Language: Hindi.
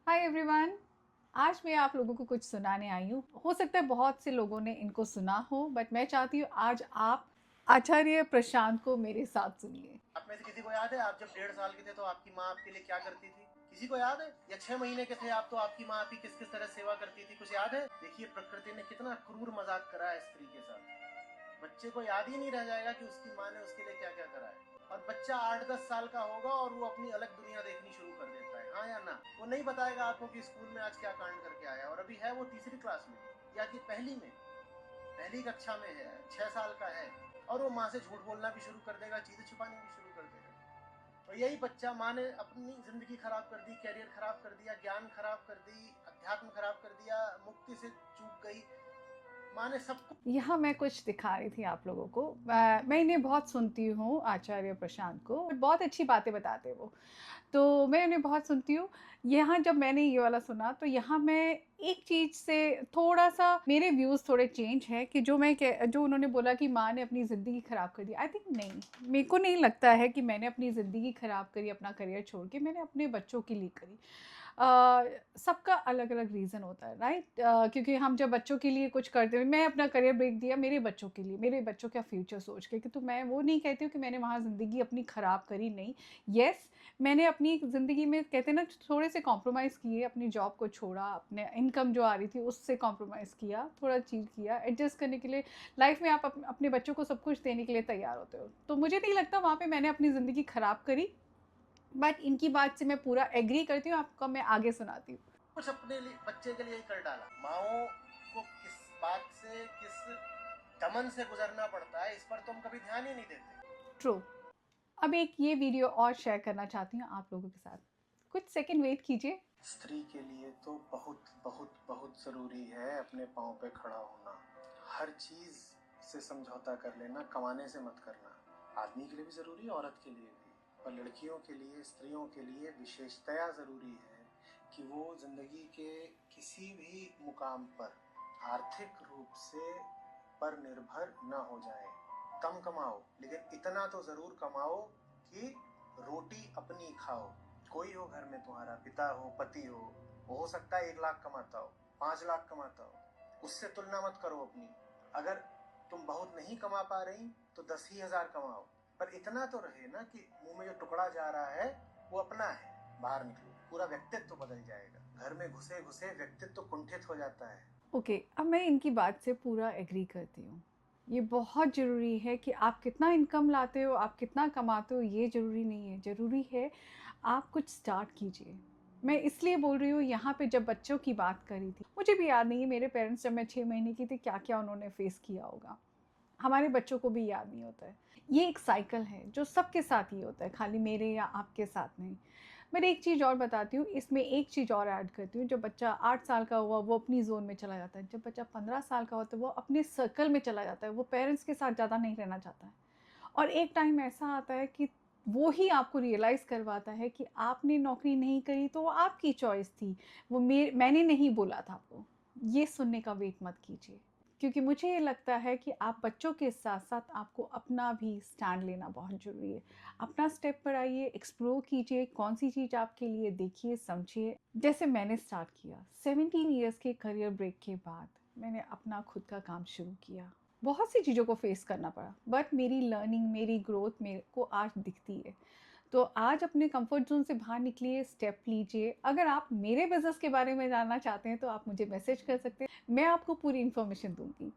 Hi everyone. आज मैं आप लोगों को कुछ सुनाने आई हूँ। हो सकता है बहुत से लोगों ने इनको सुना हो, बट मैं चाहती हूँ आज आप आचार्य प्रशांत को मेरे साथ सुनिए। आप में से किसी को याद है आप जब 1.5 साल के थे तो आपकी माँ आपके लिए क्या करती थी? किसी को याद है? या 6 महीने के थे आप तो आपकी माँ आपकी किस किस तरह सेवा करती थी? कुछ याद है? देखिए, प्रकृति ने कितना क्रूर मजाक करा है स्त्री के साथ। बच्चे को याद ही नहीं रह जाएगा कि उसकी माँ ने उसके लिए क्या क्या करा है। और बच्चा 8-10 साल का होगा और वो अपनी अलग दुनिया देखनी शुरू कर देता है, हाँ या ना? वो नहीं बताएगा आपको कि स्कूल में आज क्या कांड करके आया। और अभी है वो तीसरी क्लास में या कि पहली कक्षा में है, 6 साल का है। और वो माँ से झूठ बोलना भी शुरू कर देगा, चीजें छुपानी भी शुरू कर देगा। और यही बच्चा, माँ ने अपनी जिंदगी खराब कर दी, कैरियर खराब कर दिया, ज्ञान खराब कर दी, अध्यात्म खराब कर दिया, मुक्ति से चूक गई। माँ ने सब कुछ। यहाँ मैं कुछ दिखा रही थी आप लोगों को। मैं इन्हें बहुत सुनती हूँ, आचार्य प्रशांत को। बहुत अच्छी बातें बताते वो, तो मैं उन्हें बहुत सुनती हूँ। यहाँ जब मैंने ये वाला सुना तो यहाँ मैं एक चीज़ से थोड़ा सा मेरे व्यूज़ थोड़े चेंज है कि जो उन्होंने बोला कि माँ ने अपनी ज़िंदगी ख़राब कर दी। आई थिंक नहीं, मेरे को नहीं लगता है कि मैंने अपनी ज़िंदगी ख़राब करी अपना करियर छोड़ के। मैंने अपने बच्चों के लिए करी। सबका अलग अलग रीज़न होता है, राइट? क्योंकि हम जब बच्चों के लिए कुछ करते हैं, मैं अपना करियर ब्रेक दिया मेरे बच्चों के लिए, मेरे बच्चों का फ्यूचर सोच के, कि तो मैं वो नहीं कहती हूँ कि मैंने वहाँ ज़िंदगी अपनी ख़राब करी, नहीं। येस, मैंने अपनी ज़िंदगी में कहते हैं ना थोड़े से कॉम्प्रोमाइज़ किए, अपनी जॉब को छोड़ा, अपने इनकम जो आ रही थी उससे कॉम्प्रोमाइज़ किया, थोड़ा चीज़ किया एडजस्ट करने के लिए। लाइफ में आप अपने बच्चों को सब कुछ देने के लिए तैयार होते हो, तो मुझे नहीं लगता वहाँ पे मैंने अपनी ज़िंदगी ख़राब करी। बट इनकी बात से मैं पूरा एग्री करती हूँ, आपको मैं आगे सुनाती हूँ। कुछ अपने लिए, बच्चे के लिए ही कर डाला। माओ को किस बात से, किस दमन से गुजरना पड़ता है, इस पर तुम कभी ध्यान ही नहीं देते। ट्रू। अब एक ये वीडियो और शेयर करना चाहती हूँ आप लोगों के साथ। कुछ सेकंड वेट कीजिए। स्त्री के लिए तो बहुत बहुत बहुत जरूरी है अपने पाँव पे खड़ा होना। हर चीज से समझौता कर लेना, कमाने से मत करना। आदमी के लिए भी जरूरी है, औरत के लिए भी। पर लड़कियों के लिए, स्त्रियों के लिए विशेषतया जरूरी है कि वो जिंदगी के किसी भी मुकाम पर आर्थिक रूप से पर निर्भर न हो जाए। कम कमाओ, लेकिन इतना तो जरूर कमाओ कि रोटी अपनी खाओ। कोई हो घर में, तुम्हारा पिता हो, पति हो सकता है 1 लाख कमाता हो, 5 लाख कमाता हो, उससे तुलना मत करो अपनी। अगर तुम बहुत नहीं कमा पा रही तो 10 ही हजार कमाओ, पर इतना तो रहे ना कि मुंह में जो टुकड़ा जा रहा है वो अपना है। बाहर निकलो, पूरा व्यक्तित्व बदल जाएगा। घर में घुसे घुसे व्यक्तित्व कुंठित हो जाता है। ओके, अब मैं इनकी बात से पूरा एग्री करती हूँ। ये बहुत ज़रूरी है कि आप कितना इनकम लाते हो, आप कितना कमाते हो, ये ज़रूरी नहीं है। ज़रूरी है आप कुछ स्टार्ट कीजिए। मैं इसलिए बोल रही हूँ, यहाँ पे जब बच्चों की बात करी थी, मुझे भी याद नहीं है मेरे पेरेंट्स जब मैं 6 महीने की थी क्या क्या उन्होंने फेस किया होगा। हमारे बच्चों को भी याद नहीं होता है। ये एक साइकिल है जो सबके साथ ही होता है, खाली मेरे या आपके साथ नहीं। मैं एक चीज़ और बताती हूँ, इसमें एक चीज़ और ऐड करती हूँ। जब बच्चा 8 साल का हुआ वो अपनी ज़ोन में चला जाता है। जब बच्चा 15 साल का होता है वो अपने सर्कल में चला जाता है, वो पेरेंट्स के साथ ज़्यादा नहीं रहना चाहता है। और एक टाइम ऐसा आता है कि वो ही आपको रियलाइज़ करवाता है कि आपने नौकरी नहीं करी तो वो आपकी चॉइस थी, वो मैंने नहीं बोला था आपको। ये सुनने का वेट मत कीजिए, क्योंकि मुझे ये लगता है कि आप बच्चों के साथ साथ आपको अपना भी स्टैंड लेना बहुत ज़रूरी है। अपना स्टेप पर आइए, एक्सप्लोर कीजिए, कौन सी चीज़ आपके लिए, देखिए, समझिए। जैसे मैंने स्टार्ट किया 17 ईयर्स के करियर ब्रेक के बाद, मैंने अपना खुद का काम शुरू किया। बहुत सी चीज़ों को फेस करना पड़ा, बट मेरी लर्निंग, मेरी ग्रोथ मेरे को आज दिखती है। तो आज अपने कंफर्ट ज़ोन से बाहर निकलिए, स्टेप लीजिए। अगर आप मेरे बिज़नेस के बारे में जानना चाहते हैं तो आप मुझे मैसेज कर सकते हैं, मैं आपको पूरी इन्फॉर्मेशन दूँगी।